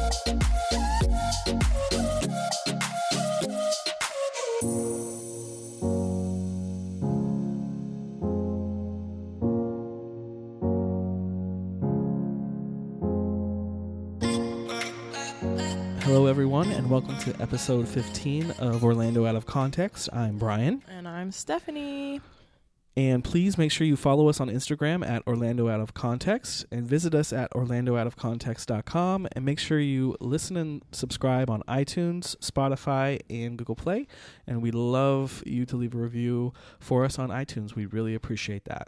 Hello, everyone, and welcome to episode 15 of Orlando Out of Context. I'm Brian. And I'm Stephanie. And please make sure you follow us on Instagram at Orlando Out of Context and visit us at orlandooutofcontext.com, and make sure you listen and subscribe on iTunes, Spotify, and Google Play. And we'd love you to leave a review for us on iTunes. We really appreciate that.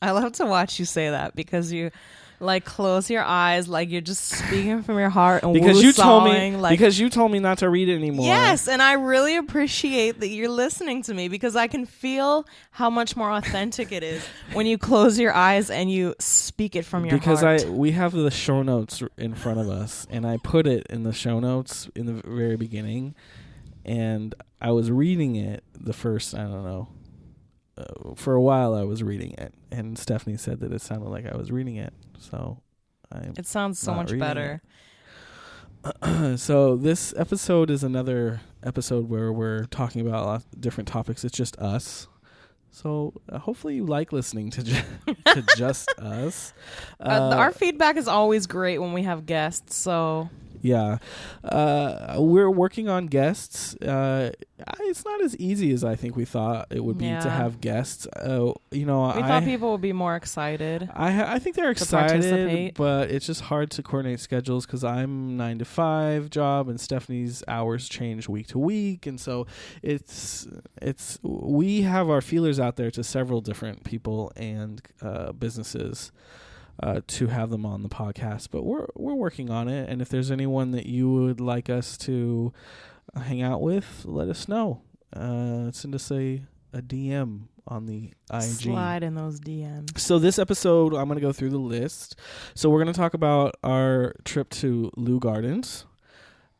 I love to watch you say that because you like close your eyes like you're just speaking from your heart and because you told me not to read it anymore. Yes, and I really appreciate that you're listening to me because I can feel how much more authentic it is when you close your eyes and you speak it from your heart. Because we have the show notes in front of us, and I put it in the show notes in the very beginning, and I was reading it the first, I don't know, for a while I was reading it, and Stephanie said that it sounded like I was reading it, so it sounds so much better. So this episode is another episode where we're talking about a lot of different topics. It's just us, so hopefully you like listening to just us. Our feedback is always great when we have guests, so yeah, we're working on guests. It's not as easy as I think we thought it would be to have guests. We thought people would be more excited. I think they're excited, but it's just hard to coordinate schedules because I'm 9 to 5 job and Stephanie's hours change week to week, and so we have our feelers out there to several different people and businesses. To have them on the podcast, but we're working on it. And if there's anyone that you would like us to hang out with, let us know. Send us a DM on the IG. Slide in those DMs. So this episode, I'm going to go through the list. So we're going to talk about our trip to Leu Gardens,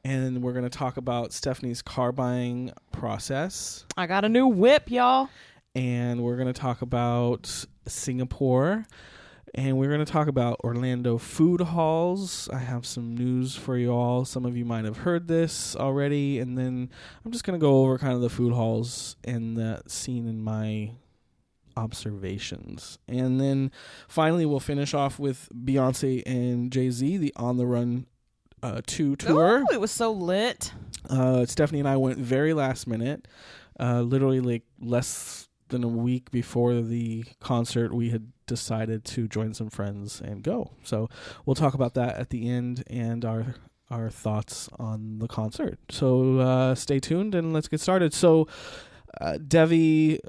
and we're going to talk about Stephanie's car buying process. I got a new whip, y'all. And we're going to talk about Singapore. And we're going to talk about Orlando food halls. I have some news for you all. Some of you might have heard this already. And then I'm just going to go over kind of the food halls and that scene in my observations. And then finally, we'll finish off with Beyonce and Jay-Z, the On the Run 2 tour. Oh, it was so lit. Stephanie and I went very last minute, literally like less than a week before the concert. We had decided to join some friends and go. So we'll talk about that at the end and our thoughts on the concert. So stay tuned and let's get started. So Devi,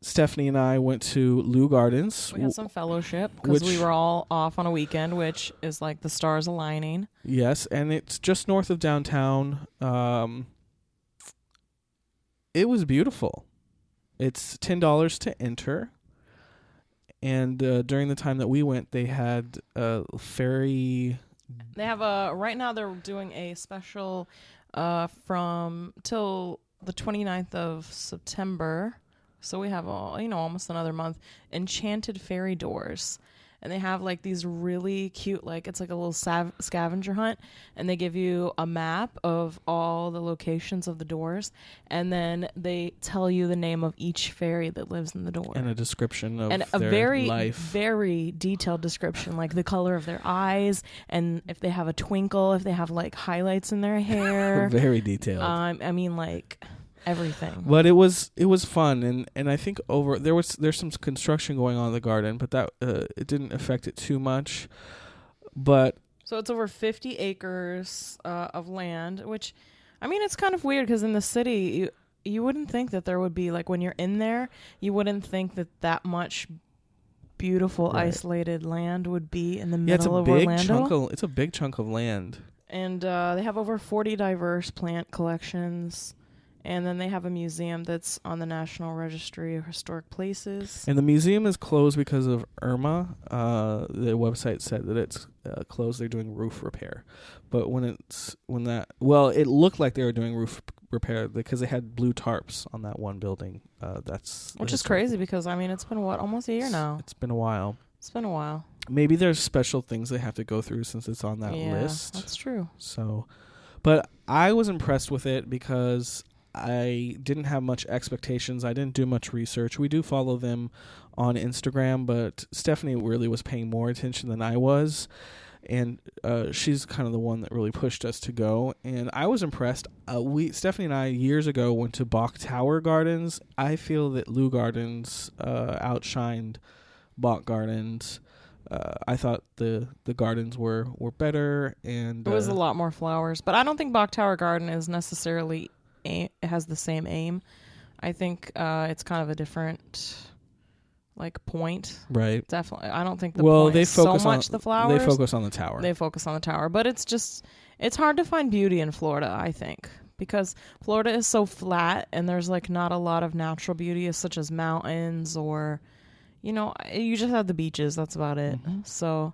Stephanie, and I went to Leu Gardens. We had some fellowship because we were all off on a weekend, which is like the stars aligning. Yes, and it's just north of downtown. It was beautiful. It's $10 to enter. And during the time that we went, they had a ferry. They have right now they're doing a special from till the 29th of September. So we have almost another month. Enchanted ferry doors. And they have like these really cute, like it's like a little scavenger hunt, and they give you a map of all the locations of the doors, and then they tell you the name of each ferry that lives in the door. And a description of and their very, life. very detailed description, like the color of their eyes, and if they have a twinkle, if they have like highlights in their hair. Very detailed. I mean, like everything. But it was fun, and I think there's some construction going on in the garden, but that it didn't affect it too much. But so it's over 50 acres of land, which I mean it's kind of weird because in the city you wouldn't think that there would be, like, when you're in there, you wouldn't think that much beautiful isolated land would be in the middle of Orlando. It's a big chunk of land. And they have over 40 diverse plant collections. And then they have a museum that's on the National Registry of Historic Places. And the museum is closed because of Irma. The website said that it's closed. They're doing roof repair. But it looked like they were doing roof repair because they had blue tarps on that one building. Which is crazy because, I mean, it's been almost a year now. It's been a while. It's been a while. maybe there's special things they have to go through since it's on that Yeah, list. that's true. So, but I was impressed with it because I didn't have much expectations. I didn't do much research. We do follow them on Instagram, but Stephanie really was paying more attention than I was. And she's kind of the one that really pushed us to go. And I was impressed. Stephanie and I, years ago, went to Bach Tower Gardens. I feel that Leu Gardens outshined Bach Gardens. I thought the gardens were better. And it was a lot more flowers. But I don't think Bach Tower Garden is necessarily has the same aim. I think it's kind of a different... point. Right. Definitely. I don't think the point is so much the flowers. They focus on the tower. They focus on the tower. But it's hard to find beauty in Florida, I think. Because Florida is so flat and there's not a lot of natural beauty such as mountains or, you just have the beaches. That's about it. Mm-hmm. So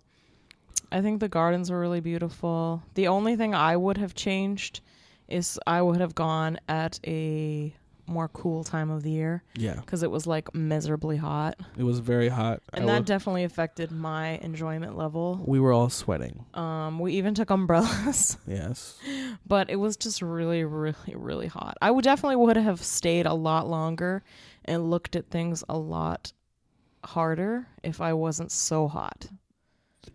I think the gardens were really beautiful. The only thing I would have changed is I would have gone at a more cool time of the year. Yeah. Because it was miserably hot. It was very hot. And that definitely affected my enjoyment level. We were all sweating. We even took umbrellas. Yes. But it was just really, really, really hot. I would have stayed a lot longer and looked at things a lot harder if I wasn't so hot.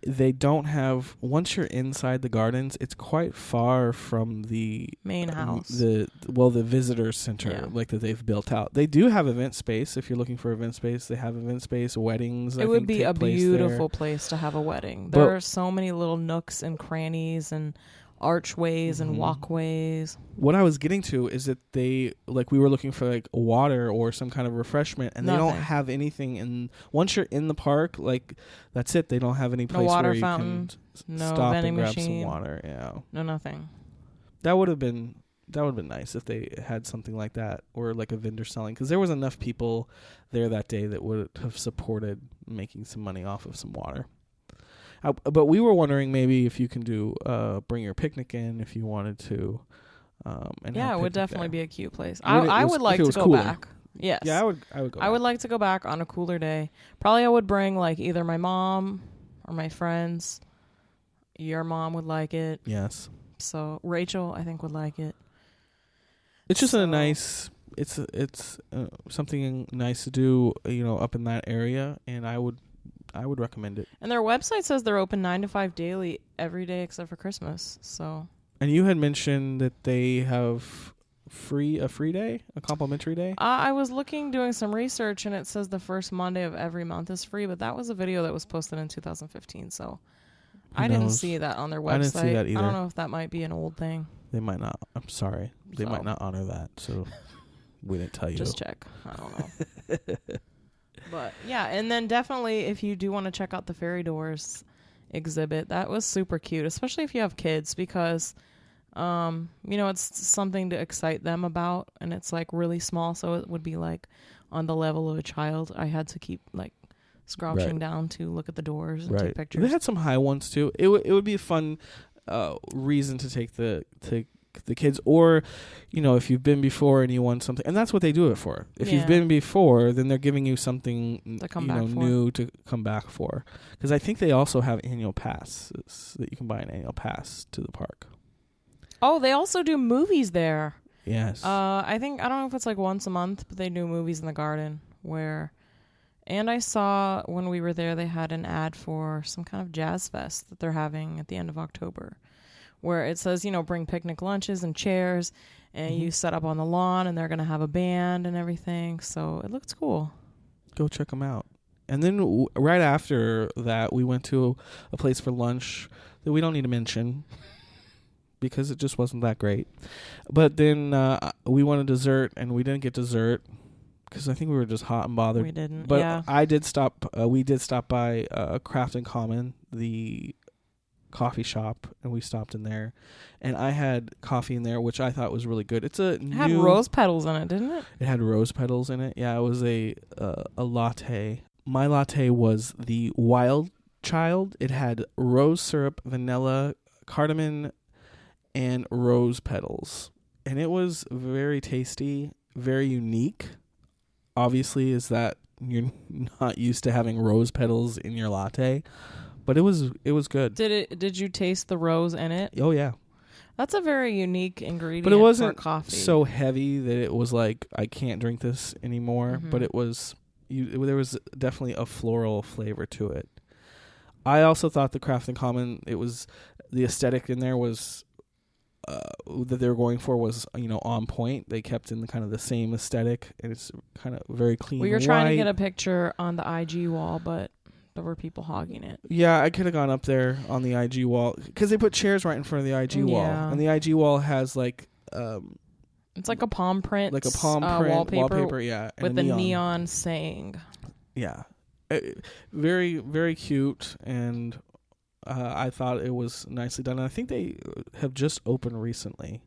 They don't have, once you're inside the gardens, it's quite far from the main house. The visitor center, that they've built out. They do have event space. If you're looking for event space, they have event space, weddings. It would be a beautiful place to have a wedding. There are so many little nooks and crannies and archways and walkways. What I was getting to is that we were looking for water or some kind of refreshment, and they don't have anything. And once you're in the park, that's it. They don't have any place where you can stop and grab some water. Yeah, no, nothing. That would have been nice if they had something like that, or a vendor selling, because there was enough people there that day that would have supported making some money off of some water. But we were wondering maybe if you can do bring your picnic in if you wanted to. It would definitely be a cute place. I would like to go back. Yes. Yeah, I would go back. I would like to go back on a cooler day. Probably I would bring either my mom or my friends. Your mom would like it. Yes. So Rachel, I think, would like it. It's just a nice. It's something nice to do. Up in that area, and I would recommend it. And their website says they're open 9 to 5 daily every day except for Christmas. So. And you had mentioned that they have a free day, a complimentary day. I was doing some research, and it says the first Monday of every month is free. But that was a video that was posted in 2015, so I didn't see that on their website. I didn't see that either. I don't know if that might be an old thing. They might not. I'm sorry. They might not honor that. So we didn't tell you. Just check. I don't know. But yeah, and then definitely if you do want to check out the Fairy Doors exhibit, that was super cute, especially if you have kids, because it's something to excite them about, and it's really small, so it would be on the level of a child. I had to keep scrouching down to look at the doors and take pictures. They had some high ones too. It would be a fun reason to take the kids, or if you've been before and you want something, and that's what they do it for. If you've been before, then they're giving you something to come new to come back for, because I think they also have annual passes that you can buy an annual pass to the park. Oh, they also do movies there. Yes. I don't know if it's once a month, but they do movies in the garden and I saw when we were there, they had an ad for some kind of jazz fest that they're having at the end of October, where it says, bring picnic lunches and chairs, and you set up on the lawn, and they're going to have a band and everything. So it looks cool. Go check them out. And then right after that, we went to a place for lunch that we don't need to mention because it just wasn't that great. But then we wanted dessert, and we didn't get dessert because I think we were just hot and bothered. We didn't, but yeah. We did stop by Craft and Common, the coffee shop, and we stopped in there, and I had coffee in there, which I thought was really good. It had rose petals in it, didn't it? It had rose petals in it. Yeah, it was a latte. My latte was the Wild Child. It had rose syrup, vanilla, cardamom, and rose petals, and it was very tasty, very unique. Obviously, is that you're not used to having rose petals in your latte, but it was good. Did you taste the rose in it? Oh yeah. That's a very unique ingredient But it wasn't for coffee. so heavy that it was like I can't drink this anymore, Mm-hmm. but it was there was definitely a floral flavor to it. I also thought the Craft and Common, it was the aesthetic in there was that they were going for was, on point. They kept in the kind of the same aesthetic, and it's kind of very clean. We were trying to get a picture on the IG wall, but there were people hogging it. Yeah, I could have gone up there on the IG wall because they put chairs right in front of the IG wall, and the IG wall has like it's like a palm print, wallpaper, yeah, and with the neon saying, yeah, very very cute, and I thought it was nicely done. And I think they have just opened recently,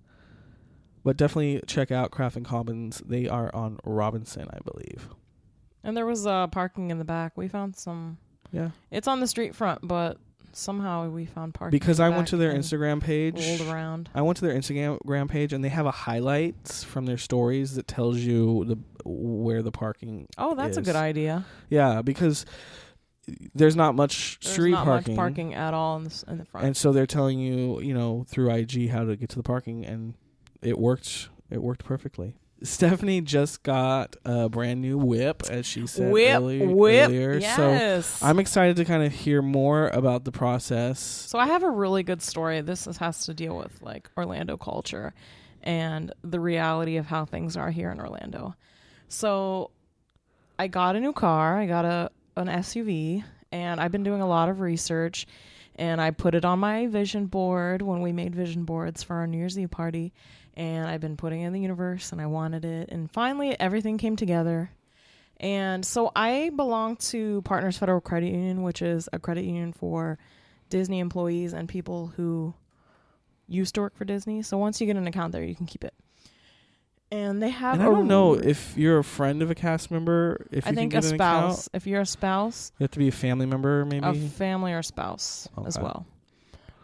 but definitely check out Craft and Commons. They are on Robinson, I believe. And there was parking in the back. We found some. Yeah, it's on the street front, but somehow we found parking. Because I went to their Instagram page. Rolled around. I went to their Instagram page, and they have a highlights from their stories that tells you where the parking. Oh, that's a good idea. Yeah, because there's not much street parking. There's not much parking at all in the front. And so they're telling you, through IG how to get to the parking, and it worked. It worked perfectly. Stephanie just got a brand new whip, as she said earlier. Yes. So I'm excited to kind of hear more about the process. So I have a really good story. This has to deal with like Orlando culture and the reality of how things are here in Orlando. So I got a new car. I got an SUV, and I've been doing a lot of research, and I put it on my vision board when we made vision boards for our New Year's Eve party. And I've been putting it in the universe, and I wanted it. And finally, everything came together. And so I belong to Partners Federal Credit Union, which is a credit union for Disney employees and people who used to work for Disney. So once you get an account there, you can keep it. And they have. And I don't know if you're a friend of a cast member. If I think a spouse. If you're a spouse, you have to be a family member, maybe. A family or spouse as well.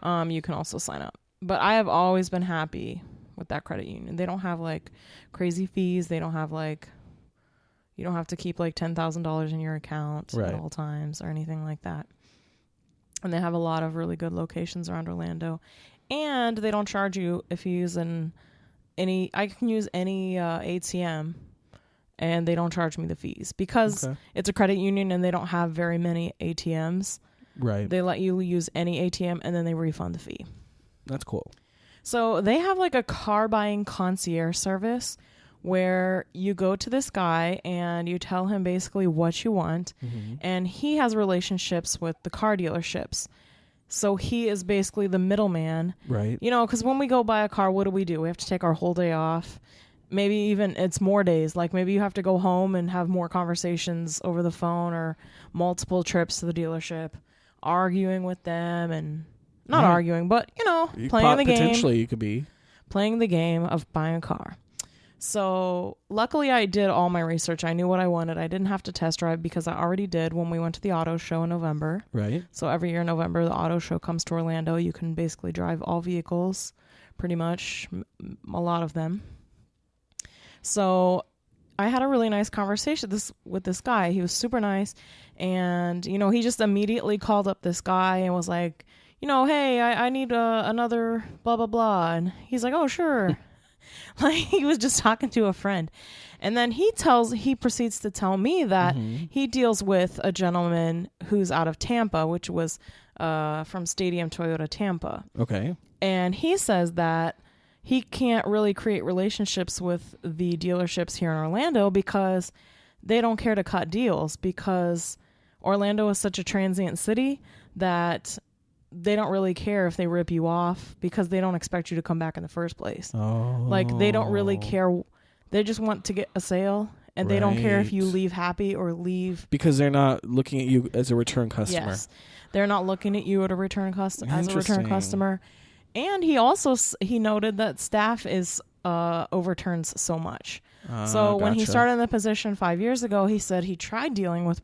You can also sign up. But I have always been happy with that credit union. They don't have like crazy fees. They don't have like, you don't have to keep like $10,000 in your account at all times or anything like that. And they have a lot of really good locations around Orlando. And they don't charge you if you use I can use any ATM, and they don't charge me the fees because it's a credit union and they don't have very many ATMs. Right. They let you use any ATM and then they refund the fee. That's cool. So they have like a car buying concierge service where you go to this guy and you tell him basically what you want. Mm-hmm. And he has relationships with the car dealerships. So he is basically the middleman. Right. Because when we go buy a car, what do? We have to take our whole day off. Maybe even it's more days. Like maybe you have to go home and have more conversations over the phone or multiple trips to the dealership, arguing with them and... Not arguing, but, playing the game. Potentially, you could be. Playing the game of buying a car. So, luckily, I did all my research. I knew what I wanted. I didn't have to test drive because I already did when we went to the auto show in November. Right. So, every year in November, the auto show comes to Orlando. You can basically drive all vehicles, pretty much, a lot of them. So, I had a really nice conversation with this guy. He was super nice. And, he just immediately called up this guy and was like... hey, I need another blah, blah, blah. And he's like, oh, sure. Like he was just talking to a friend. And then he proceeds to tell me that he deals with a gentleman who's out of Tampa, which was from Stadium Toyota Tampa. Okay. And he says that he can't really create relationships with the dealerships here in Orlando because they don't care to cut deals because Orlando is such a transient city that... they don't really care if they rip you off because they don't expect you to come back in the first place. Oh. Like, they don't really care. They just want to get a sale, and they don't care if you leave happy or leave. Because they're not looking at you as a return customer. Yes. They're not looking at you as a return customer. And he noted that staff is overturns so much. So when he started in the position 5 years ago, he said he tried dealing with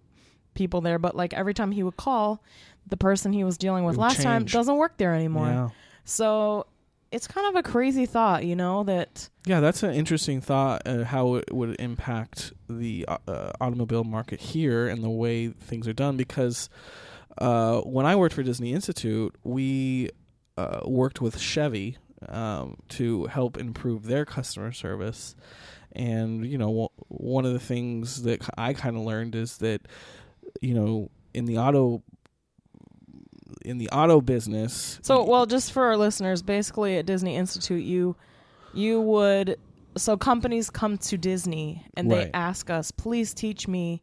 people there, but like every time he would call... the person he was dealing with last time doesn't work there anymore. Yeah. So it's kind of a crazy thought, that. Yeah, that's an interesting thought, how it would impact the automobile market here and the way things are done. Because when I worked for Disney Institute, we worked with Chevy to help improve their customer service. And, one of the things that I kind of learned is that, in the auto business. So, well, just for our listeners, basically at Disney Institute, you would, so companies come to Disney and they ask us, please teach me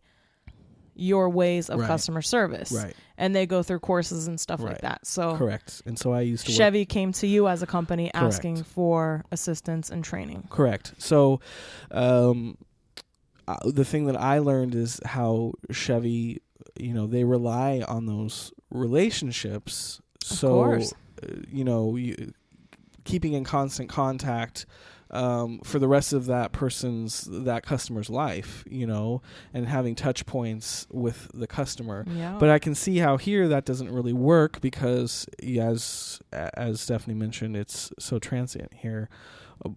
your ways of customer service. Right. And they go through courses and stuff like that. So correct. And so I used to Chevy came to you as a company asking for assistance and training. Correct. So the thing that I learned is how Chevy, they rely on those relationships. So, of course. Keeping in constant contact for the rest of that customer's life, and having touch points with the customer. Yeah. But I can see how here that doesn't really work because, as Stephanie mentioned, it's so transient here.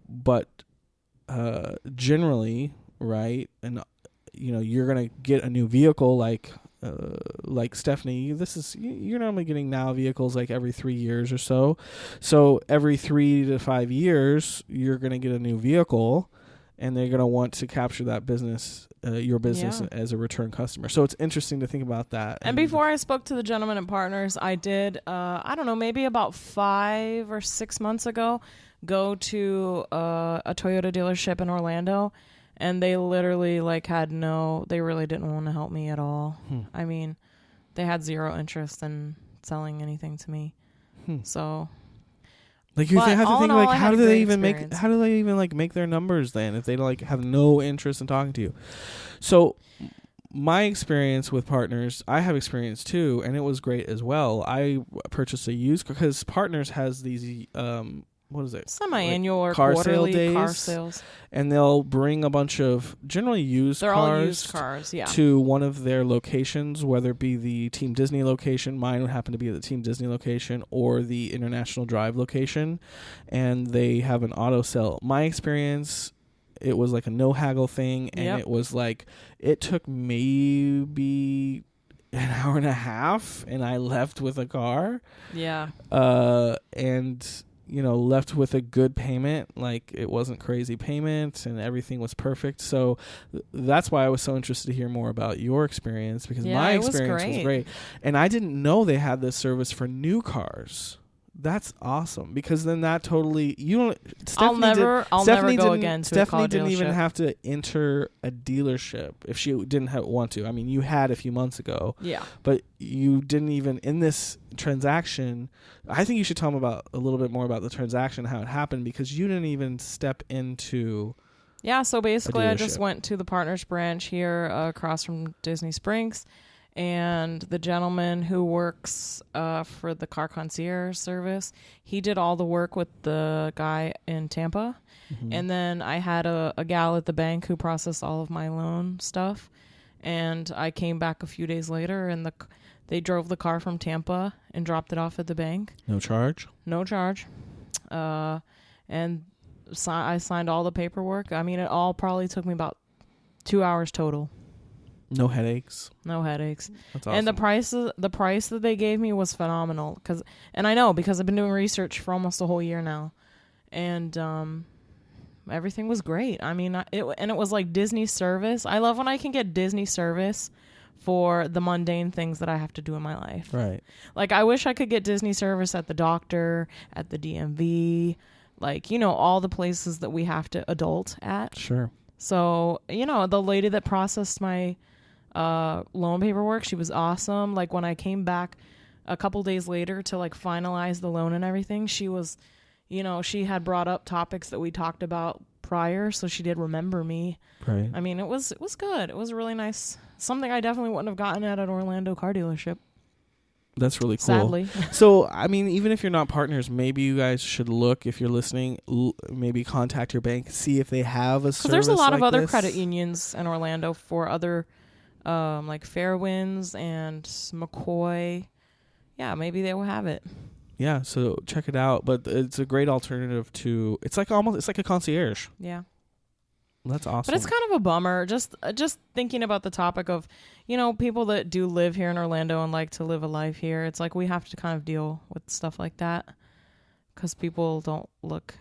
But generally, right, and you're gonna get a new vehicle like Stephanie, you're normally getting now vehicles like every 3 years or so. So every 3 to 5 years, you're going to get a new vehicle, and they're going to want to capture that business, your business as a return customer. So it's interesting to think about that. And before I spoke to the gentleman at Partners, I did, I don't know, maybe about 5 or 6 months ago, go to a Toyota dealership in Orlando. And they literally they really didn't want to help me at all. I mean, they had zero interest in selling anything to me. So, like, you have to think, like, how do they even make their numbers then if they have no interest in talking to you? So my experience with Partners, I have experience too, and it was great as well. I purchased a used because Partners has these what is it? Semi-annual or quarterly car sales. And they'll bring a bunch of generally used They're cars. All used cars, yeah. To one of their locations, whether it be the Team Disney location, mine would happen to be at the Team Disney location, or the International Drive location, and they have an auto sale. My experience, it was like a no haggle thing, and it was like, it took maybe an hour and a half, and I left with a car. Yeah. And left with a good payment. Like, it wasn't crazy payment and everything was perfect. So that's why I was so interested to hear more about your experience, because my experience was great. And I didn't know they had this service for new cars. That's awesome, because then that totally I'll never go again to Stephanie a car didn't dealership. even have to enter a dealership if she didn't want to. I mean, you had a few months ago. Yeah. But you didn't even in this transaction. I think you should tell them about a little bit more about the transaction, how it happened, because you didn't even step into. Yeah. So basically, I just went to the Partners branch here across from Disney Springs. And the gentleman who works for the car concierge service, he did all the work with the guy in Tampa. Mm-hmm. And then I had a gal at the bank who processed all of my loan stuff. And I came back a few days later, and they drove the car from Tampa and dropped it off at the bank. No charge? No charge. And I signed all the paperwork. I mean, it all probably took me about 2 hours total. No headaches. No headaches. That's awesome. And the price that they gave me was phenomenal, because I've been doing research for almost a whole year now, and everything was great. I mean, it was like Disney service. I love when I can get Disney service for the mundane things that I have to do in my life. Right. Like, I wish I could get Disney service at the doctor, at the DMV, all the places that we have to adult at. Sure. So, the lady that processed my loan paperwork, she was awesome. Like, when I came back a couple days later to finalize the loan and everything, she was, she had brought up topics that we talked about prior, so she did remember me. Right. I mean, it was good. It was really nice. Something I definitely wouldn't have gotten at an Orlando car dealership. That's really cool. Sadly. So, I mean, even if you're not partners, maybe you guys should look, if you're listening, maybe contact your bank, see if they have a service. Because there's a lot of other this. Credit unions in Orlando for other, like Fairwinds and McCoy. Yeah, maybe they will have it. Yeah, so check it out. But it's a great alternative to. It's like a concierge. Yeah. That's awesome. But it's kind of a bummer. Just thinking about the topic of, people that do live here in Orlando and like to live a life here. It's like we have to kind of deal with stuff like that because people don't look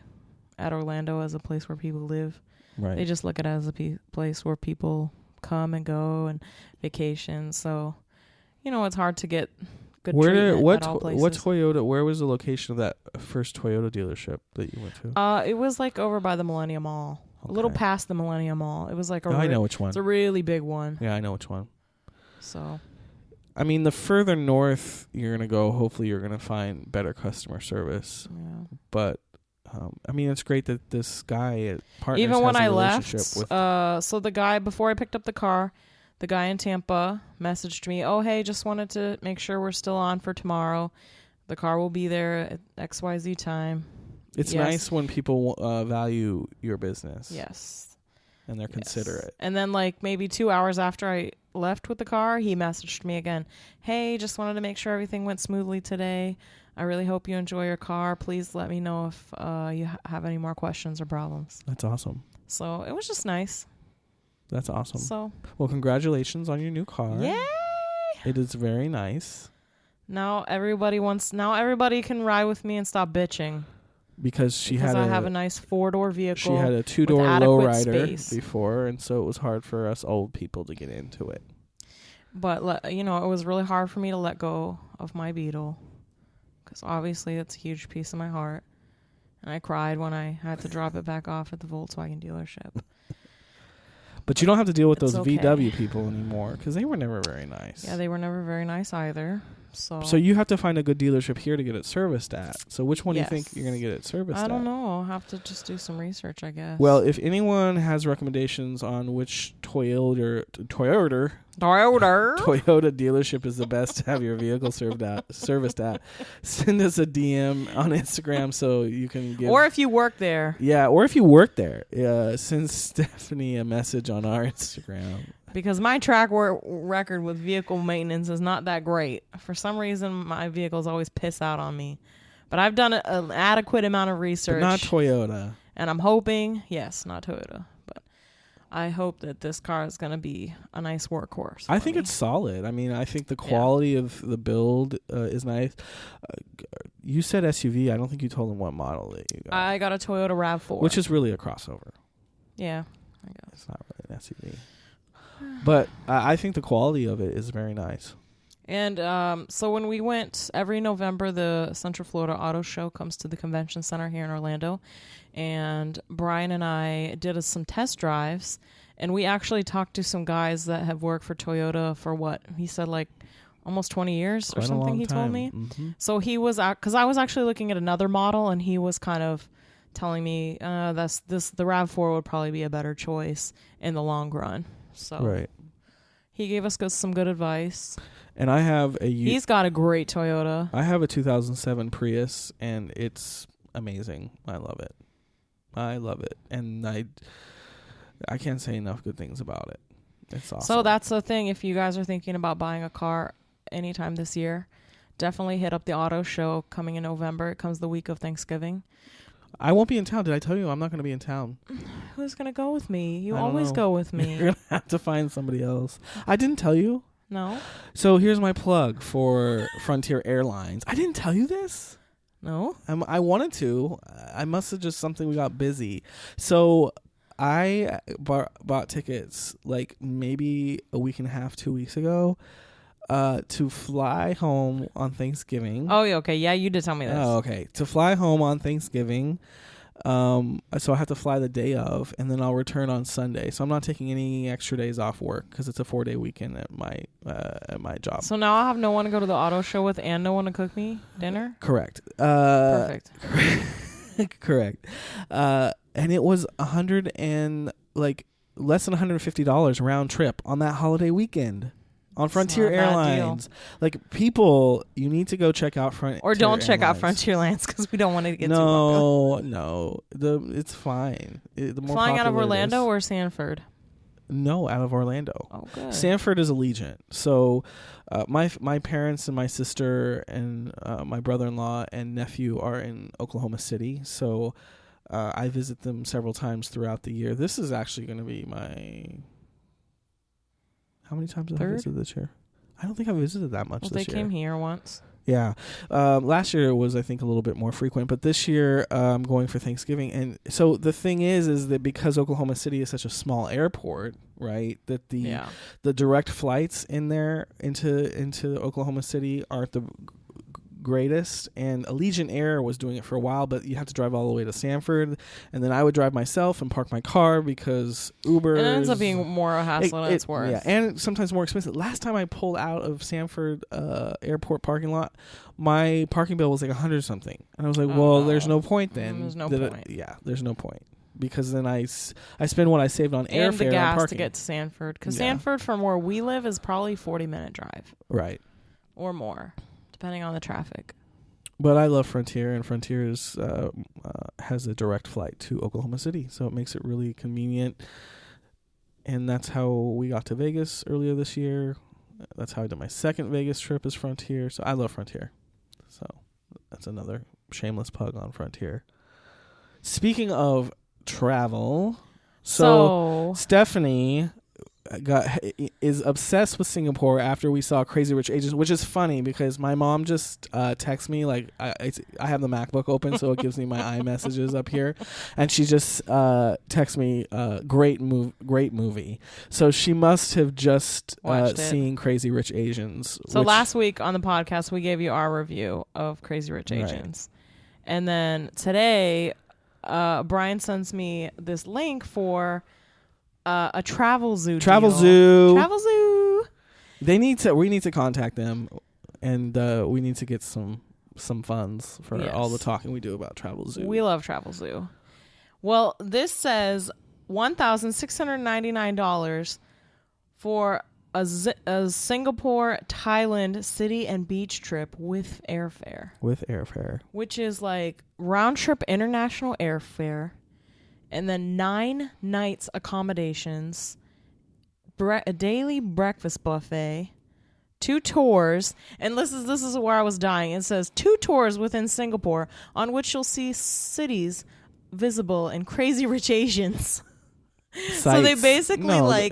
at Orlando as a place where people live. Right. They just look at it as a place where people come and go and vacation. So, it's hard to get good treatment at all places. What Toyota? Where was the location of that first Toyota dealership that you went to? It was like over by the Millennium Mall. Okay. A little past the Millennium Mall. It was like I know which one. It's a really big one. Yeah, I know which one. So, I mean, the further north you're going to go, hopefully you're going to find better customer service. yeah. But, I mean, it's great that this guy partners Even when has a I left, relationship with so the guy, before I picked up the car, the guy in Tampa messaged me, oh, hey, just wanted to make sure we're still on for tomorrow. The car will be there at XYZ time. It's nice when people value your business. Yes. And they're considerate. And then like maybe 2 hours after I left with the car, he messaged me again. Hey, just wanted to make sure everything went smoothly today. I really hope you enjoy your car. Please let me know if you have any more questions or problems. That's awesome. So it was just nice. That's awesome. So, well, congratulations on your new car. Yay! It is very nice. Now everybody can ride with me and stop bitching. Because I have a nice 4-door vehicle. She had a 2-door lowrider before, and so it was hard for us old people to get into it. But, it was really hard for me to let go of my Beetle. Because obviously it's a huge piece of my heart. And I cried when I had to drop it back off at the Volkswagen dealership. But you don't have to deal with those VW people anymore because they were never very nice. Yeah, they were never very nice either. So you have to find a good dealership here to get it serviced at. So which one do you think you're going to get it serviced at? I don't know. I'll have to just do some research, I guess. Well, if anyone has recommendations on which Toyota dealership is the best to have your vehicle serviced at, send us a DM on Instagram so you can give. Or if you work there. Yeah, or if you work there, send Stephanie a message on our Instagram. Because my track record with vehicle maintenance is not that great. For some reason, my vehicles always piss out on me. But I've done an adequate amount of research. But not Toyota. And I'm hoping, not Toyota, but I hope that this car is going to be a nice workhorse. I think it's solid. I mean, I think the quality of the build is nice. You said SUV. I don't think you told them what model that you got. I got a Toyota RAV4. Which is really a crossover. Yeah, I guess. It's not really an SUV. But I think the quality of it is very nice. And so when we went, every November, the Central Florida Auto Show comes to the convention center here in Orlando. And Brian and I did some test drives. And we actually talked to some guys that have worked for Toyota for what? He said like almost 20 years or something, he told me. Mm-hmm. So he was, because I was actually looking at another model, and he was kind of telling me the RAV4 would probably be a better choice in the long run. So right. He gave us some good advice. And I have he's got a great Toyota. I have a 2007 Prius, and it's amazing. I love it. And I can't say enough good things about it. It's awesome. So that's the thing. If you guys are thinking about buying a car anytime this year, definitely hit up the auto show coming in November. It comes the week of Thanksgiving. I won't be in town. Did I tell you I'm not going to be in town? Who's going to go with me? You always go with me. You're going to have to find somebody else. I didn't tell you. No. So here's my plug for Frontier Airlines. I didn't tell you this. No. I wanted to. I must have just something we got busy. So I bought tickets like maybe a week and a half, 2 weeks ago. To fly home on Thanksgiving. Oh, yeah, okay. Yeah, you did tell me this. Oh, okay. To fly home on Thanksgiving. So I have to fly the day of, and then I'll return on Sunday. So I'm not taking any extra days off work because it's a 4-day weekend at my job. So now I'll have no one to go to the auto show with and no one to cook me dinner? Correct. Perfect. Correct. And it was less than $150 round trip on that holiday weekend. On Frontier Airlines. Like, people, you need to go check out Frontier Or don't Airlines. check out Frontierlands because we don't want to get too No. It's fine. Flying out of Orlando or Sanford? No, out of Orlando. Oh, good. Sanford is Allegiant. So my parents and my sister and my brother-in-law and nephew are in Oklahoma City. So I visit them several times throughout the year. This is actually going to be my... How many times have I visited this year? I don't think I visited that much this year. They came here once. Yeah. Last year it was, I think, a little bit more frequent, but this year I'm going for Thanksgiving. And so the thing is that because Oklahoma City is such a small airport, right, that the direct flights in there into Oklahoma City aren't the greatest. And Allegiant Air was doing it for a while, but you have to drive all the way to Sanford, and then I would drive myself and park my car because Uber. It ends up being more a hassle than it's worth. Yeah, and sometimes more expensive. Last time I pulled out of Sanford airport parking lot, my parking bill was like $100 something, and I was like, "Well, there's no point then." There's no point. There's no point because then I spend what I saved on airfare and the gas on parking to get to Sanford, because Sanford from where we live is probably 40-minute drive, right, or more, depending on the traffic. But I love Frontier, and Frontier has a direct flight to Oklahoma City, so it makes it really convenient. And that's how we got to Vegas earlier this year. That's how I did my second Vegas trip is Frontier. So I love Frontier. So that's another shameless plug on Frontier. Speaking of travel, so Stephanie is obsessed with Singapore after we saw Crazy Rich Asians, which is funny because my mom just texts me, like I have the MacBook open, so it gives me my iMessages up here, and she just texts me great movie. So she must have just seen Crazy Rich Asians. So last week on the podcast we gave you our review of Crazy Rich Asians, and then today Brian sends me this link for a Travel Zoo. We need to contact them, and we need to get some funds for all the talking we do about Travel Zoo. We love Travel Zoo. Well, this says $1,699 for a Singapore, Thailand city and beach trip with airfare. Which is like round trip international airfare. And then 9 nights accommodations, a daily breakfast buffet, 2 tours, and this is where I was dying. It says 2 tours within Singapore on which you'll see cities visible in Crazy Rich Asians. So they basically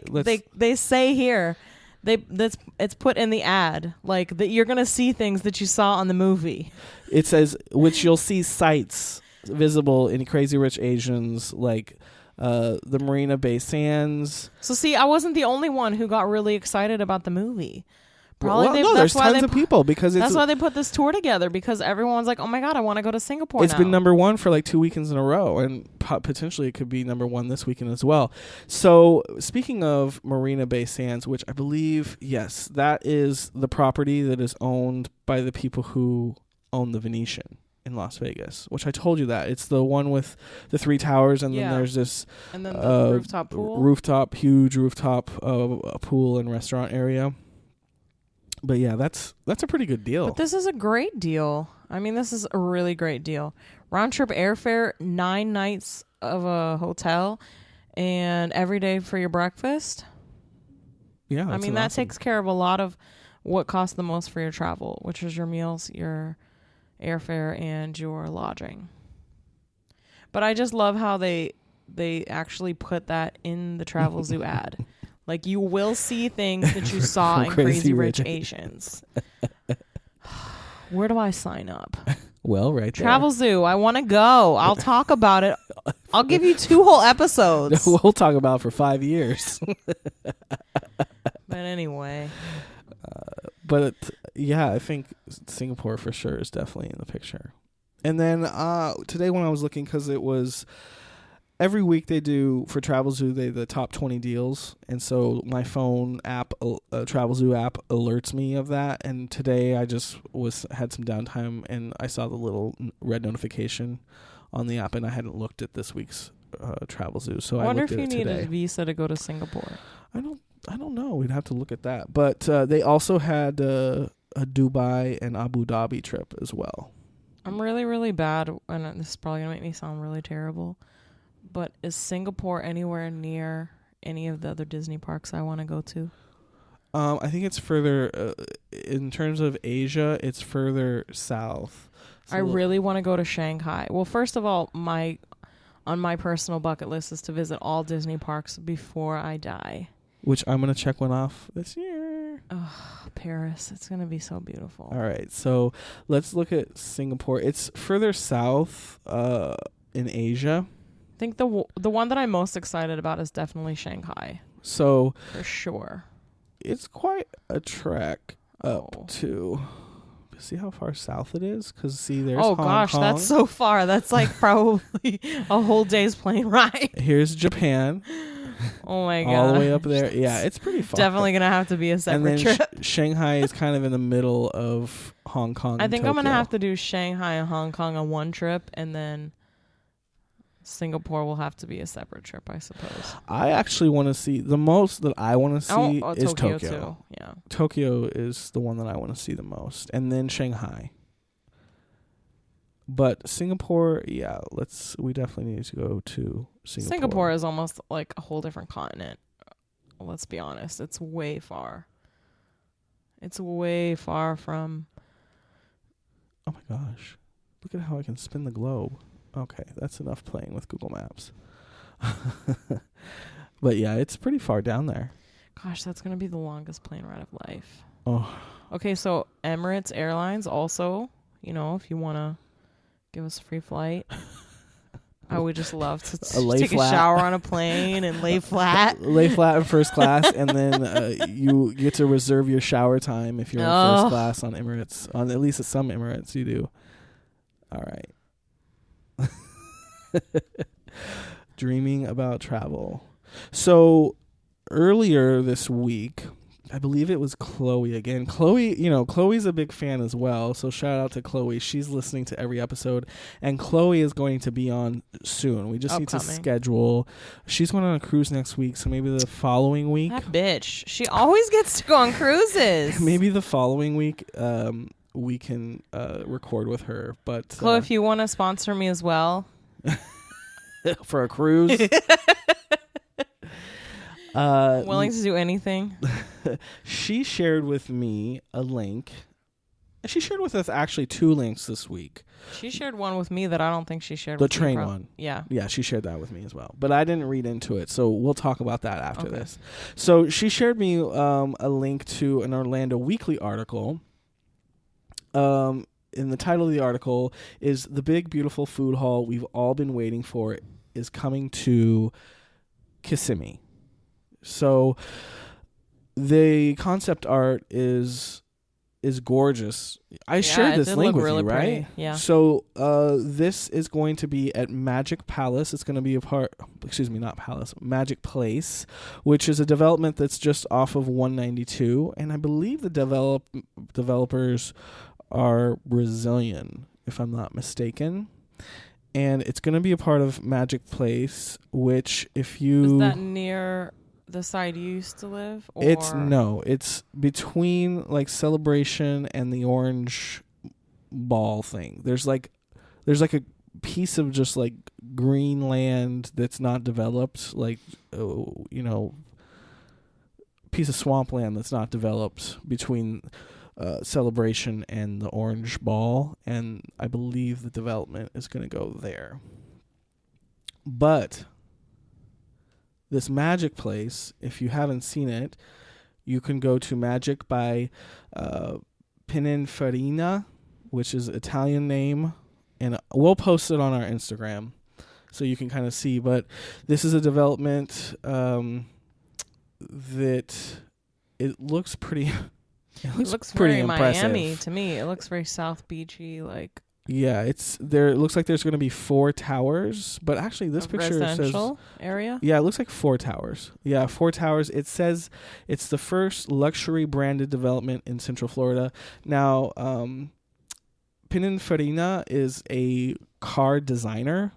they say here, it's put in the ad like that you're gonna see things that you saw on the movie. It says which you'll see sights visible in Crazy Rich Asians, like the Marina Bay Sands. So see, I wasn't the only one who got really excited about the movie. There's tons of people because that's why they put this tour together, because everyone's like, oh my God, I want to go to Singapore. It's been number 1 for like 2 weekends in a row, and potentially it could be number 1 this weekend as well. So speaking of Marina Bay Sands, which I believe, yes, that is the property that is owned by the people who own the Venetian in Las Vegas, which I told you that. It's the one with the 3 towers, and then there's this and then the rooftop pool. Huge rooftop pool and restaurant area. But yeah, that's a pretty good deal. But this is a great deal. I mean, this is a really great deal. Round trip airfare, 9 nights of a hotel, and every day for your breakfast. Yeah, I mean, that takes care of a lot of what costs the most for your travel, which is your meals, your airfare, and your lodging. But I just love how they actually put that in the Travel Zoo ad. Like, you will see things that you saw in Crazy Rich Asians. Where do I sign up? Well, right there. Travel Zoo, I want to go. I'll talk about it. I'll give you 2 whole episodes. We'll talk about it for 5 years. But anyway. But yeah, I think Singapore for sure is definitely in the picture. And then today when I was looking, because it was every week they do for Travel Zoo, the top 20 deals. And so my phone app, Travel Zoo app, alerts me of that. And today I just had some downtime and I saw the little red notification on the app, and I hadn't looked at this week's Travel Zoo. So I wonder looked if at you it today. need a visa to go to Singapore. I don't know. We'd have to look at that. But they also had a Dubai and Abu Dhabi trip as well. I'm really, really bad, and this is probably going to make me sound really terrible, but is Singapore anywhere near any of the other Disney parks I want to go to? I think it's further in terms of Asia. It's further south. I really want to go to Shanghai. Well, first of all, on my personal bucket list is to visit all Disney parks before I die. Which I'm gonna check one off this year. Oh, Paris! It's gonna be so beautiful. All right, so let's look at Singapore. It's further south in Asia. I think the one that I'm most excited about is definitely Shanghai. So for sure, it's quite a trek up to. See how far south it is? Because see, there's Hong Kong. That's so far. That's like probably a whole day's plane ride. Here's Japan. Oh my god! All the way up there. Yeah, it's pretty far. Definitely gonna have to be a separate trip. Shanghai is kind of in the middle of Hong Kong. I think I'm gonna have to do Shanghai and Hong Kong on one trip, and then Singapore will have to be a separate trip, I suppose. I actually want to see the most that I want to see is Tokyo Tokyo. Too. Yeah, Tokyo is the one that I want to see the most, and then Shanghai. But Singapore, yeah, we definitely need to go to Singapore. Singapore is almost like a whole different continent. Let's be honest. It's way far. It's way far from... Oh my gosh. Look at how I can spin the globe. Okay, that's enough playing with Google Maps. But yeah, it's pretty far down there. Gosh, that's going to be the longest plane ride of life. Oh. Okay, so Emirates Airlines also, if you want to give us a free flight. I would just love to take a shower on a plane and lay flat. Lay flat in first class, and then you get to reserve your shower time if you're in first class on Emirates. On at least at some Emirates, you do. All right. Dreaming about travel. So earlier this week, I believe it was Chloe again. Chloe's a big fan as well. So shout out to Chloe. She's listening to every episode. And Chloe is going to be on soon. We just need to schedule. She's going on a cruise next week. So maybe the following week. That bitch. She always gets to go on cruises. Maybe the following week we can record with her. But Chloe, if you want to sponsor me as well. For a cruise. Willing to do anything. She shared with me a link. She shared with us actually 2 links this week. She shared one with me that I don't think she shared with me. The train one. Yeah. Yeah, she shared that with me as well. But I didn't read into it, so we'll talk about that after this. So she shared me a link to an Orlando Weekly article. In the title of the article is "The Big Beautiful Food Hall We've All Been Waiting For is Coming to Kissimmee." So the concept art is gorgeous. I shared this link with you, right? Pretty. Yeah. So this is going to be at Magic Palace. It's going to be Magic Place, which is a development that's just off of 192, and I believe the developers are Brazilian, if I'm not mistaken. And it's going to be a part of Magic Place, which if you... Is that near the side you used to live? Or? It's between like Celebration and the Orange Ball thing. There's like a piece of just like green land that's not developed, like piece of swampland that's not developed between Celebration and the Orange Ball, and I believe the development is going to go there. But this Magic Place, if you haven't seen it, you can go to Magic by Pininfarina, which is an Italian name, and we'll post it on our Instagram so you can kind of see. But this is a development that it looks pretty... It looks pretty very impressive. Miami to me. It looks very South Beachy, like. Yeah, it's there. It looks like there's going to be 4 towers, but actually this picture residential says area. Yeah, it looks like 4 towers. Yeah, 4 towers. It says it's the first luxury branded development in Central Florida. Now, Pininfarina is a car designer,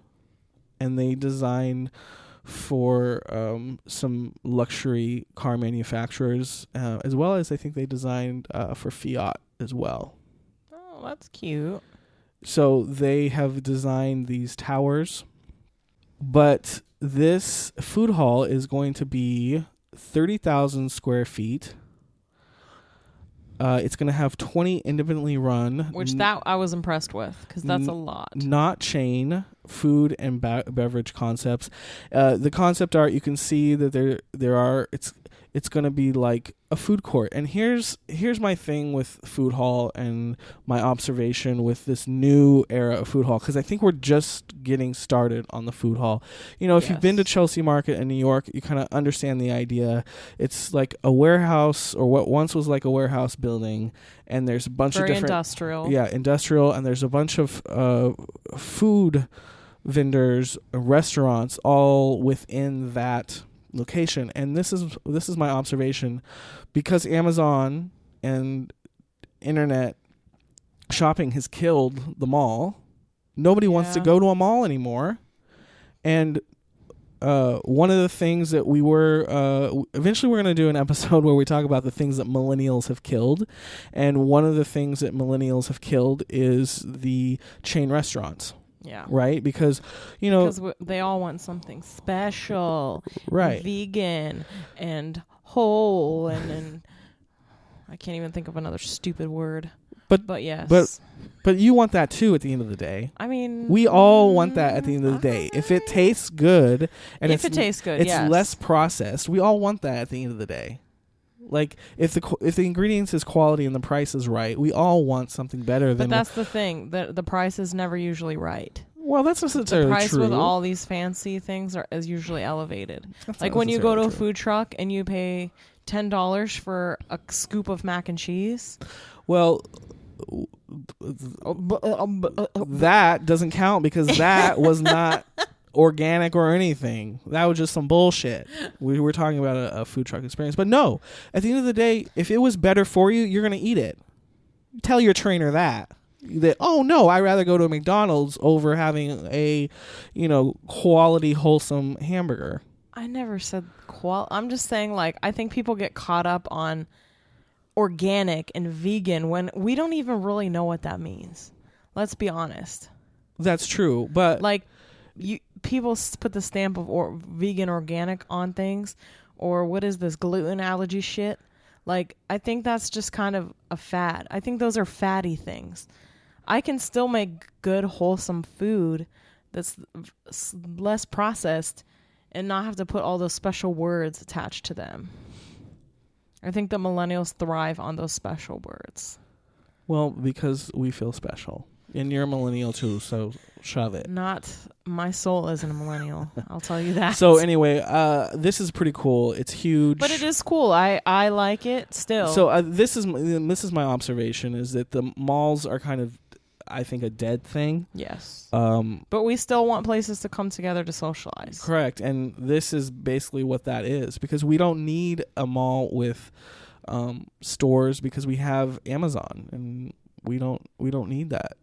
and they design for some luxury car manufacturers, as well as I think they designed for Fiat as well. Oh, that's cute. So they have designed these towers, but this food hall is going to be 30,000 square feet. It's going to have 20 independently run, which that I was impressed with, because that's a lot. Not chain food and beverage concepts. The concept art, you can see that there are. It's going to be like a food court. And here's my thing with food hall and my observation with this new era of food hall, because I think we're just getting started on the food hall. You know, if you've been to Chelsea Market in New York, you kind of understand the idea. It's like a warehouse, or what once was like a warehouse building, and there's a bunch of different industrial. Yeah, industrial, and there's a bunch of food vendors, restaurants, all within that location. And this is my observation, because Amazon and internet shopping has killed the mall. Nobody wants to go to a mall anymore. And one of the things that we were eventually we're going to do an episode where we talk about the things that millennials have killed, and one of the things that millennials have killed is the chain restaurants. Yeah. Right? Because, you know, because they all want something special, right? Vegan and whole, and I can't even think of another stupid word. But yes. But you want that too at the end of the day. I mean, we all want that at the end of the day. If it tastes good, and if it tastes good, it's less processed. We all want that at the end of the day. Like, if the ingredients is quality and the price is right, we all want something better than. But that's the thing. The price is never usually right. Well, that's not necessarily true. The price with all these fancy things is usually elevated. That's like when you go to a food truck and you pay $10 for a scoop of mac and cheese. Well, that doesn't count, because that was not organic or anything. That was just some bullshit. We were talking about a food truck experience. But no, at the end of the day, if it was better for you, you're going to eat it. Tell your trainer that oh no, I'd rather go to a McDonald's over having a, quality, wholesome hamburger. I never said I'm just saying, like, I think people get caught up on organic and vegan when we don't even really know what that means. Let's be honest. That's true, but like, people put the stamp of vegan, organic on things, or what is this gluten allergy shit? Like, I think that's just kind of a fad. I think those are fatty things. I can still make good, wholesome food that's less processed and not have to put all those special words attached to them. I think that millennials thrive on those special words. Well, because we feel special. And you're a millennial too, so shove it. Not my soul isn't a millennial. I'll tell you that. So anyway, this is pretty cool. It's huge, but it is cool. I like it still. So this is my observation, is that the malls are kind of, I think, a dead thing. Yes. But we still want places to come together to socialize. Correct, and this is basically what that is, because we don't need a mall with stores, because we have Amazon, and we don't need that.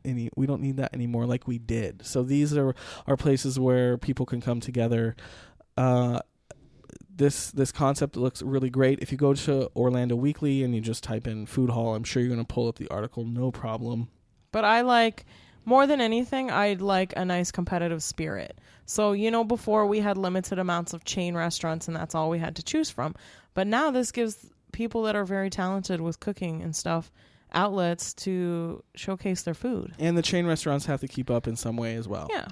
We don't need that anymore like we did. So these are places where people can come together. This concept looks really great. If you go to Orlando Weekly and you just type in food hall, I'm sure you're going to pull up the article, no problem. But I like, more than anything, I'd like a nice competitive spirit. So, before we had limited amounts of chain restaurants and that's all we had to choose from. But now this gives people that are very talented with cooking and stuff outlets to showcase their food. And the chain restaurants have to keep up in some way as well. Yeah.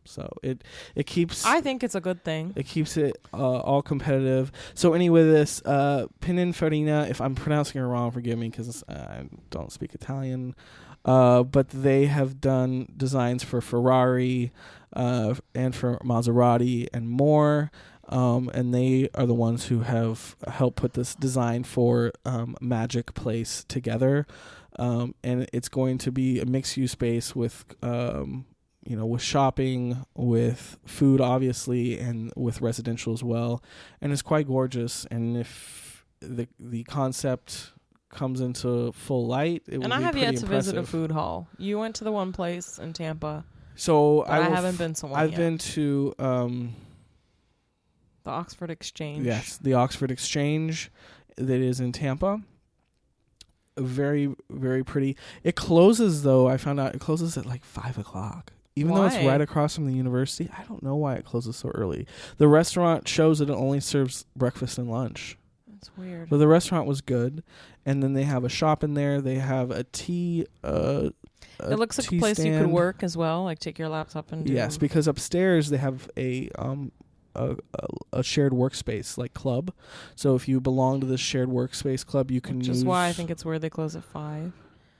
So it keeps... I think it's a good thing. It keeps it all competitive. So anyway, this Pininfarina, if I'm pronouncing it wrong, forgive me, because I don't speak Italian. But they have done designs for Ferrari and for Maserati and more. And they are the ones who have helped put this design for Magic Place together. And it's going to be a mixed-use space with, with shopping, with food, obviously, and with residential as well. And it's quite gorgeous. And if the concept comes into full light, it will be pretty impressive. And I have yet to visit a food hall. You went to the one place in Tampa. So I haven't been to one I've yet. been to... the Oxford Exchange. Yes, the Oxford Exchange that is in Tampa. Very, very pretty. It closes, though. I found out it closes at like 5:00. Even though it's right across from the university, I don't know why it closes so early. The restaurant shows that it only serves breakfast and lunch. That's weird. But the restaurant was good. And then they have a shop in there. They have a tea it looks like a place stand. You could work as well, like take your laptop and do. Yes, because upstairs they have a shared workspace like club. So if you belong to this shared workspace club, you can use... Which is why I think it's where they close at 5.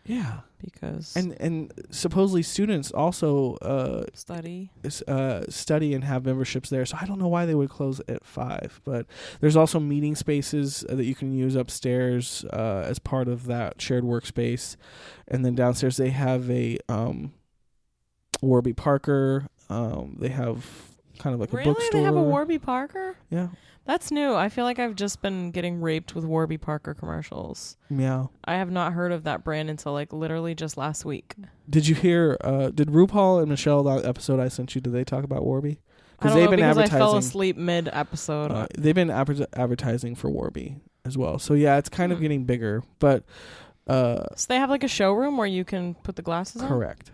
Yeah, because and supposedly students also study and have memberships there. So I don't know why they would close at 5. But there's also meeting spaces that you can use upstairs as part of that shared workspace, and then downstairs they have a Warby Parker. They have kind of like a bookstore. Really, they have a Warby Parker? Yeah. That's new. I feel like I've just been getting raped with Warby Parker commercials. Yeah. I have not heard of that brand until like literally just last week. Did you hear, did RuPaul and Michelle, that episode I sent you, did they talk about Warby? I don't know, because I fell asleep mid-episode. They've been advertising for Warby as well. So yeah, it's kind of getting bigger. But so they have like a showroom where you can put the glasses on? Correct.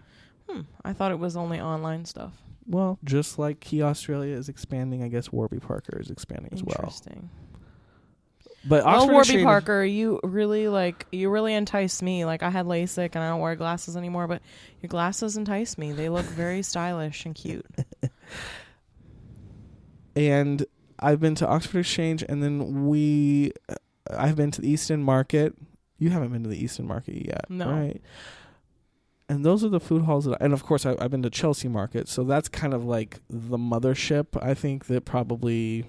I thought it was only online stuff. Well, just like Key Australia is expanding, I guess Warby Parker is expanding as well. Interesting. But Oxford Warby Exchange, Parker, you really enticed me. Like, I had LASIK and I don't wear glasses anymore, but your glasses entice me. They look very stylish and cute. And I've been to Oxford Exchange, and then I've been to the East End Market. You haven't been to the East End Market yet, no. Right? And those are the food halls and of course I've been to Chelsea Market, so that's kind of like the mothership, I think, that probably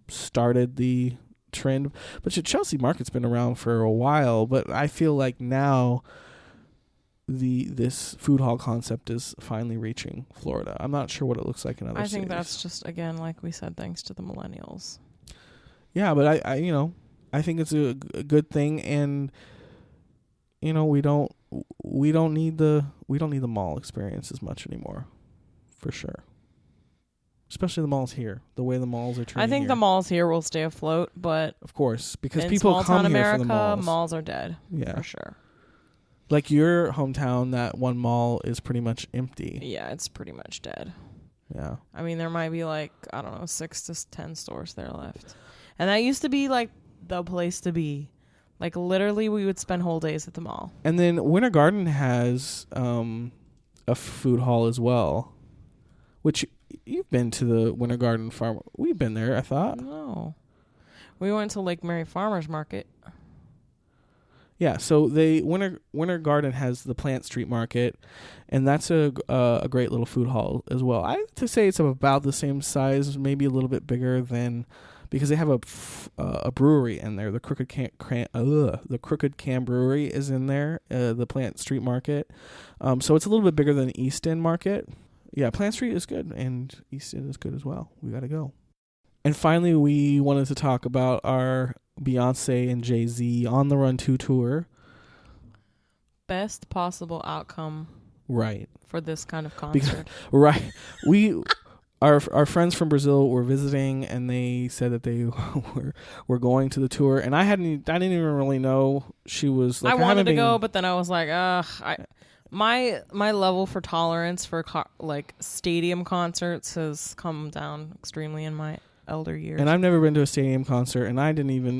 started the trend. But Chelsea Market's been around for a while, but I feel like now this food hall concept is finally reaching Florida. I'm not sure what it looks like in other cities. I think that's just, again, like we said, thanks to the millennials. Yeah, but I think it's a good thing, and we don't need the mall experience as much anymore, for sure. Especially the malls here, the way the malls are turning. I think the malls here will stay afloat, but of course, because in people come here America, for the malls. Malls are dead. Yeah, for sure. Like your hometown, that one mall is pretty much empty. Yeah, it's pretty much dead. Yeah. I mean, there might be 6 to 10 stores there left, and that used to be like the place to be. Like, literally, we would spend whole days at the mall. And then Winter Garden has a food hall as well, which you've been to the Winter Garden farm. We've been there, I thought. No. We went to Lake Mary Farmers Market. Yeah, so Winter Garden has the Plant Street Market, and that's a great little food hall as well. I have to say it's about the same size, maybe a little bit bigger than... Because they have a brewery in there. The Crooked Can Brewery is in there. The Plant Street Market, so it's a little bit bigger than the East End Market. Yeah, Plant Street is good, and East End is good as well. We got to go. And finally, we wanted to talk about our Beyonce and Jay-Z On the Run 2 tour. Best possible outcome, right, for this kind of concert. Right, we. Our friends from Brazil were visiting, and they said that they were going to the tour, and I didn't even really know she was. Like, I wanted to go, but then I was like, my level for tolerance for stadium concerts has come down extremely in my elder years. And I've never been to a stadium concert, and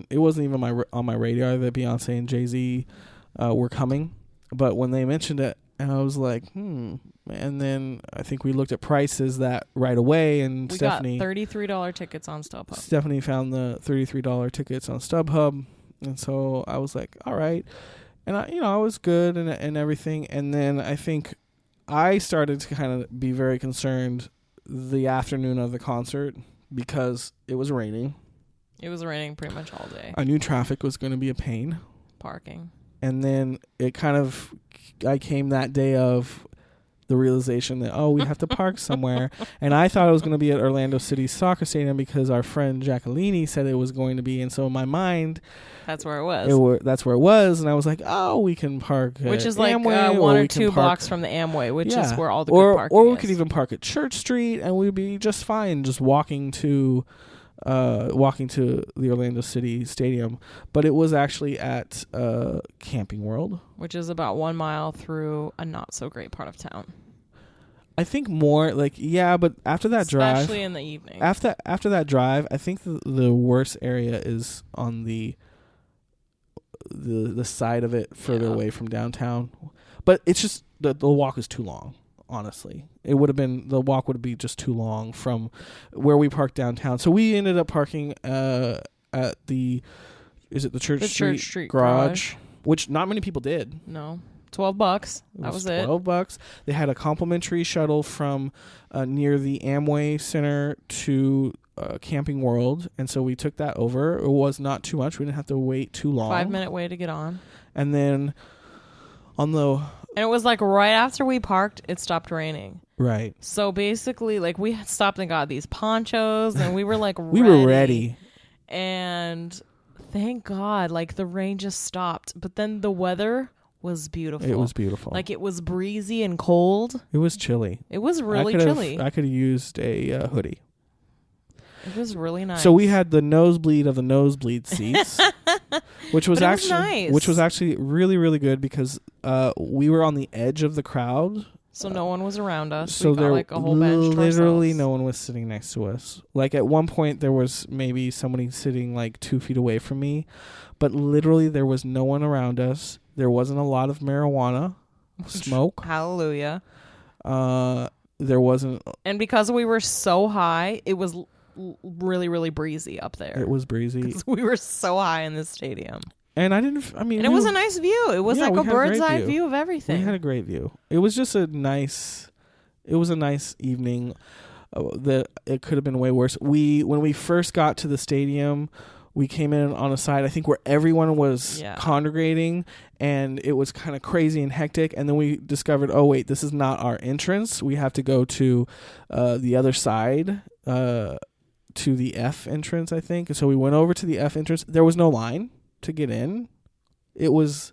it wasn't even on my radar that Beyonce and Jay-Z were coming. But when they mentioned it, and I was like, And then I think we looked at prices that right away, and Stephanie got $33 tickets on StubHub. Stephanie found the $33 tickets on StubHub, and so I was like, all right. And I was good and everything. And then I think I started to kind of be very concerned the afternoon of the concert because it was raining. It was raining pretty much all day. I knew traffic was going to be a pain. Parking. And then I came that day of the realization that, we have to park somewhere. And I thought it was going to be at Orlando City Soccer Stadium because our friend Jacqueline said it was going to be. And so in my mind, that's where it was. That's where it was. And I was like, we can park which is Amway, like 1 or 2 blocks from the Amway, which is where all the good parking is. Or we is. could even park at Church Street, and we'd be just fine just walking to the Orlando City Stadium. But it was actually at Camping World, which is about 1 mile through a not so great part of town. I think more like, yeah, but after that drive, especially in the evening. After that drive, I think the worst area is on the side of it further away from downtown. But it's just the walk is too long. Honestly, the walk would be just too long from where we parked downtown. So we ended up parking at the Church Street garage, which not many people did. No. $12. That was it. $12. They had a complimentary shuttle from near the Amway Center to Camping World, and so we took that over. It was not too much. We didn't have to wait too long. 5-minute way to get on. And then and it was like right after we parked, it stopped raining. Right. So basically, like, we had stopped and got these ponchos, and we were like we were ready. And thank God, like, the rain just stopped. But then the weather was beautiful. It was beautiful. Like, it was breezy and cold. It was chilly. It was really chilly. I could have used a hoodie. It was really nice. So we had the nosebleed of the nosebleed seats, which was actually really, really good because we were on the edge of the crowd. So no one was around us. So we got like a whole bench. Literally no one was sitting next to us. Like at one point there was maybe somebody sitting like 2 feet away from me, but literally there was no one around us. There wasn't a lot of marijuana smoke. Hallelujah. There wasn't. And because we were so high, it was really, really breezy up there. It was breezy. 'Cause we were so high in this stadium. And and it was a nice view. It was like a bird's eye view of everything. We had a great view. It was just a nice evening. It could have been way worse. When we first got to the stadium, we came in on a side, I think, where everyone was congregating, and it was kind of crazy and hectic. And then we discovered, oh wait, this is not our entrance. We have to go to the other side, to the F entrance, I think. And so we went over to the F entrance. There was no line to get in. It was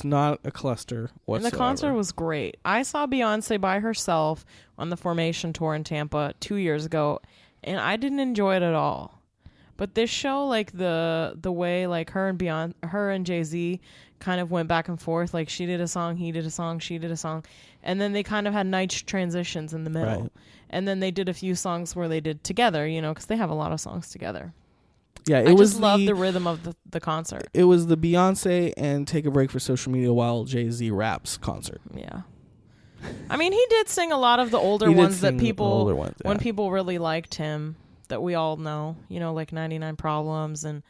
not a cluster whatsoever. And the concert was great. I saw Beyonce by herself on the Formation tour in Tampa 2 years ago, and I didn't enjoy it at all. But this show, like the way like her and Jay-Z kind of went back and forth, like she did a song, he did a song, she did a song, and then they kind of had nice transitions in the middle. Right. And then they did a few songs where they did together, because they have a lot of songs together. Yeah, I just love the rhythm of the concert. It was the Beyonce and Take a Break for Social Media While Jay-Z Raps concert. Yeah. I mean, he did sing a lot of the older ones that people, when people really liked him, that we all know, like 99 Problems and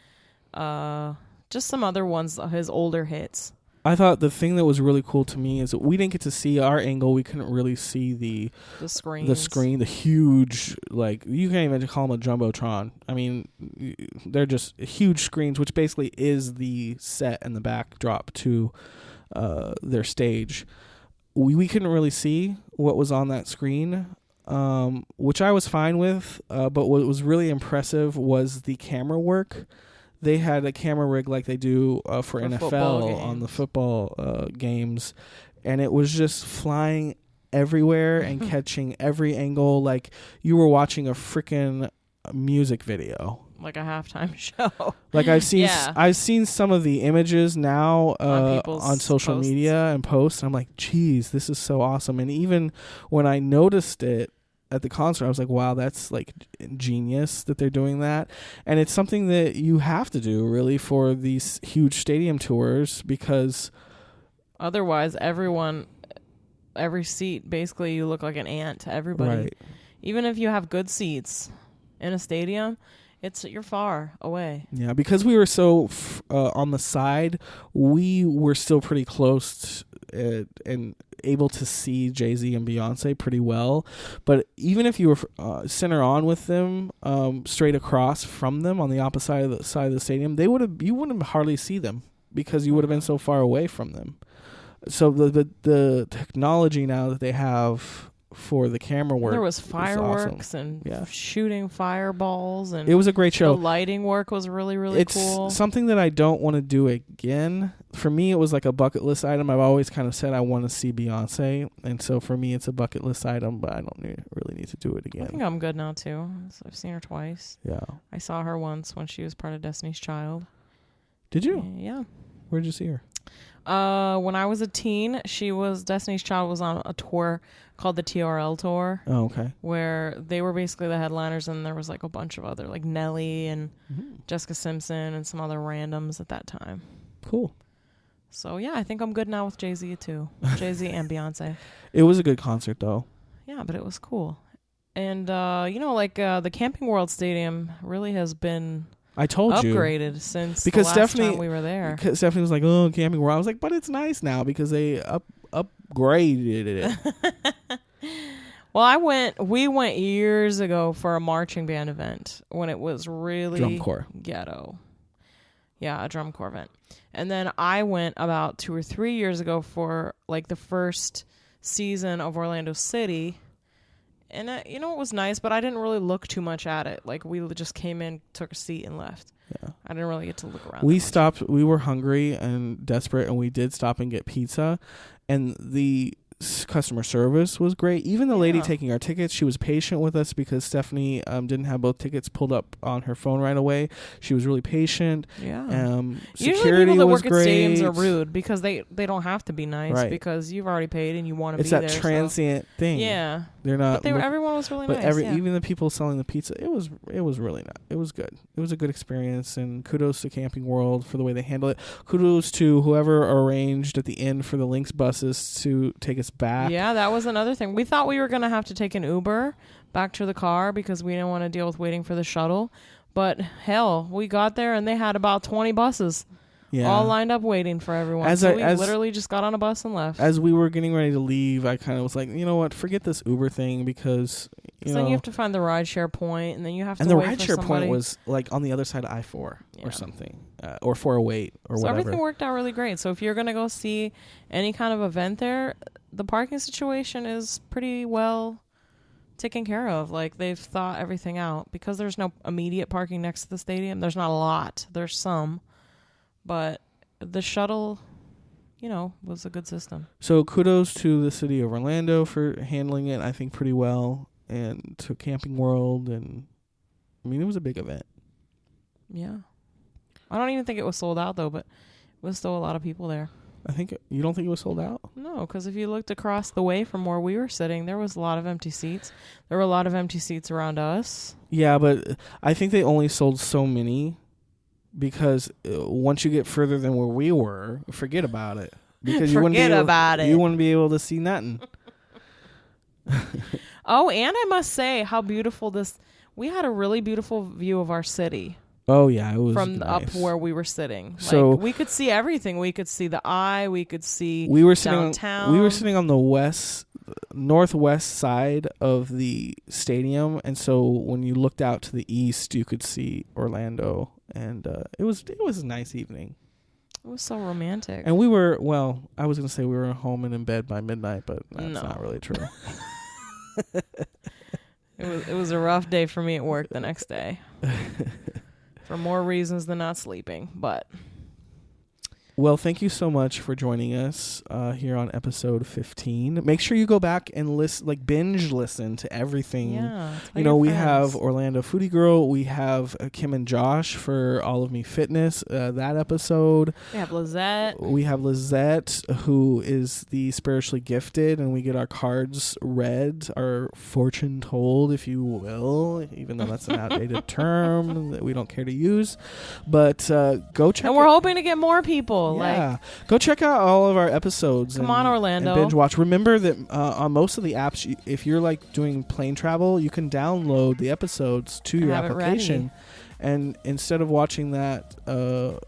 just some other ones, his older hits. I thought the thing that was really cool to me is that we didn't get to see our angle. We couldn't really see the screen, the huge, like, you can't even call them a jumbotron. I mean, they're just huge screens, which basically is the set and the backdrop to their stage. We couldn't really see what was on that screen, which I was fine with. But what was really impressive was the camera work. They had a camera rig like they do for NFL on the football games, and it was just flying everywhere and catching every angle like you were watching a freaking music video. Like a halftime show. Like I've seen some of the images now on social media and posts, and I'm like, geez, this is so awesome. And even when I noticed it at the concert, I was like, wow, that's like genius that they're doing that. And it's something that you have to do really for these huge stadium tours, because otherwise every seat, basically you look like an ant to everybody. Right. Even if you have good seats in a stadium, you're far away. Yeah, because we were so on the side, we were still pretty close and able to see Jay-Z and Beyonce pretty well. But even if you were center on with them, straight across from them on the opposite side of the stadium, you wouldn't hardly see them because you would have been so far away from them. So the technology now that they have for the camera work, there was fireworks awesome. And shooting fireballs, and it was a great show. The lighting work was really, really cool. It's something that I don't want to do again. For me, it was like a bucket list item. I've always kind of said I want to see Beyonce, and so for me, it's a bucket list item. But I don't really need to do it again. I think I'm good now too. I've seen her twice. Yeah, I saw her once when she was part of Destiny's Child. Did you? Yeah. Where'd you see her? When I was a teen, Destiny's Child was on a tour called the TRL Tour. Oh, okay. Where they were basically the headliners, and there was like a bunch of other, like Nelly and Jessica Simpson and some other randoms at that time. Cool. So yeah, I think I'm good now with Jay-Z too. Jay-Z and Beyonce. It was a good concert though. Yeah, but it was cool. And the Camping World Stadium really has been I told you upgraded since because the last Stephanie time we were there. Because Stephanie was like, "Oh, Camping World." I was like, "But it's nice now because they upgraded it." Well, we went years ago for a marching band event when it was really Drum corps ghetto. Yeah, a drum corps event. And then I went about 2 or 3 years ago for like the first season of Orlando City. And it was nice, but I didn't really look too much at it. Like we just came in, took a seat, and left. Yeah, I didn't really get to look around. We stopped. We were hungry and desperate, and we did stop and get pizza. And the customer service was great. Even the lady taking our tickets, she was patient with us because Stephanie didn't have both tickets pulled up on her phone right away. She was really patient. Yeah. Security people that was work great. At stadiums are rude because they don't have to be nice because you've already paid and you want to be there. It's that transient thing. Yeah. They're not. But everyone was really nice. But even the people selling the pizza, it was really nice. It was good. It was a good experience, and kudos to Camping World for the way they handle it. Kudos to whoever arranged at the end for the Lynx buses to take us back. Yeah, that was another thing. We thought we were going to have to take an Uber back to the car because we didn't want to deal with waiting for the shuttle. But hell, we got there and they had about 20 buses. Yeah. All lined up waiting for everyone. We literally just got on a bus and left. As we were getting ready to leave, I kind of was like, you know what, forget this Uber thing because then you have to find the rideshare point, and then you have to wait for somebody. And the rideshare point was like on the other side of I-4 or something, or 408 or whatever. So everything worked out really great. So if you're going to go see any kind of event there, the parking situation is pretty well taken care of. Like they've thought everything out because there's no immediate parking next to the stadium. There's not a lot. There's some. But the shuttle, was a good system. So kudos to the city of Orlando for handling it, I think, pretty well, and to Camping World. And I mean, it was a big event. Yeah. I don't even think it was sold out, though, but it was still a lot of people there. You don't think it was sold out? No, because if you looked across the way from where we were sitting, there was a lot of empty seats. There were a lot of empty seats around us. Yeah, but I think they only sold so many. Because once you get further than where we were, forget about it. Because you wouldn't be able to see nothing. Oh, and I must say how beautiful we had a really beautiful view of our city. Oh yeah, it was from nice. Up where we were sitting. So we could see everything. We could see the eye. We could see downtown. We were sitting on the northwest side of the stadium, and so when you looked out to the east, you could see Orlando, and it was a nice evening. It was so romantic. And we were I was gonna say we were home and in bed by midnight, but that's not really true. It was a rough day for me at work the next day. For more reasons than not sleeping, but well, thank you so much for joining us here on episode 15. Make sure you go back and binge listen to everything. Yeah, we have Orlando Foodie Girl. We have Kim and Josh for All of Me Fitness, that episode. We have Lizette, who is the spiritually gifted, and we get our cards read, our fortune told, if you will, even though that's an outdated term that we don't care to use. But go check And we're hoping to get more people. Yeah, go check out all of our episodes. Come on, Orlando. And binge watch. Remember that on most of the apps, if you're doing plane travel, you can download the episodes to your application. And instead of watching that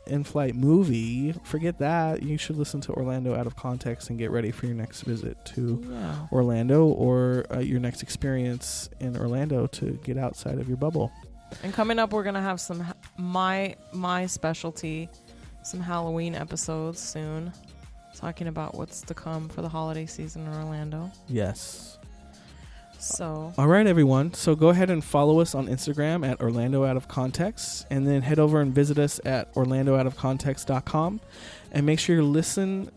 in-flight movie, forget that. You should listen to Orlando Out of Context and get ready for your next visit to Orlando or your next experience in Orlando to get outside of your bubble. And coming up, we're gonna have some my specialty. Some Halloween episodes soon, talking about what's to come for the holiday season in Orlando. Yes. So. All right, everyone. So go ahead and follow us on Instagram at Orlando Out of Context, and then head over and visit us at orlandooutofcontext.com. And make sure you're listening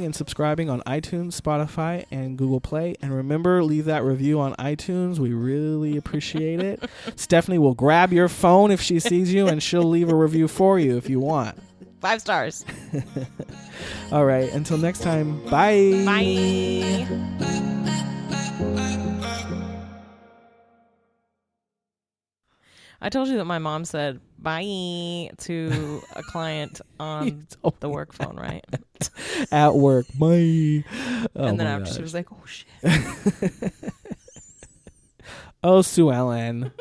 and subscribing on iTunes, Spotify, and Google Play. And remember, leave that review on iTunes. We really appreciate it. Stephanie will grab your phone if she sees you, and she'll leave a review for you if you want. 5 stars. All right. Until next time. Bye. Bye. I told you that my mom said bye to a client on the work phone, right? At work. Bye. Oh, and then my after gosh. she was like, oh, shit. Oh, Sue Ellen.